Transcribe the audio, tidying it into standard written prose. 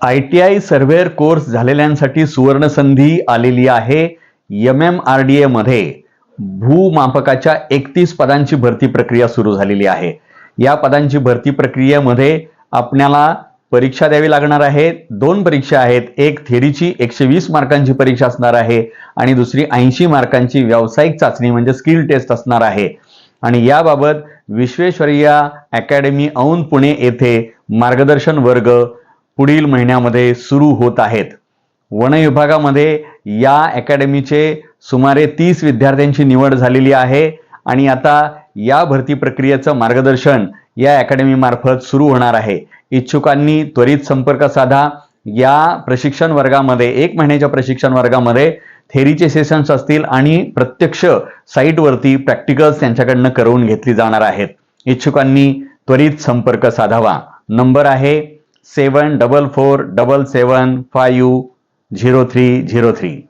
ITI surveyor course झालेल्यांसाठी सुवर्ण संधी आलेली आहे. MMRDA मध्ये भूमापकाच्या 31 पदांची भरती प्रक्रिया सुरू झालेली आहे. या पदांची भरती प्रक्रियेमध्ये आपल्याला परीक्षा द्यावी लागणार आहे. 2 परीक्षा आहेत. एक थेरीची 120 मार्कांची परीक्षा असणार आहे आणि दुसरी 80 मार्कांची व्यावसायिक चाचणी म्हणजे स्किल टेस्ट असणार आहे. आणि याबाबत विश्वेश्वरैया अकॅडमी औंध पुणे येथे मार्गदर्शन वर्ग पुढील महिन्यामध्ये सुरू होत आहेत. वन विभागामध्ये या अकॅडमीचे सुमारे 30 विद्यार्थ्यांची निवड झालेली आहे आणि आता या भरती प्रक्रियेचं मार्गदर्शन या अकॅडमी मार्फत सुरू होणार आहे. इच्छुकांनी त्वरित संपर्क साधा. या प्रशिक्षण वर्गामध्ये 1 महिन्याच्या प्रशिक्षण वर्गामध्ये थेरीचे सेशन्स असतील आणि प्रत्यक्ष साईटवरती प्रॅक्टिकल्स त्यांच्याकडनं करवून घेतली जाणार आहेत. इच्छुकांनी त्वरित संपर्क साधावा. नंबर आहे 7447750303.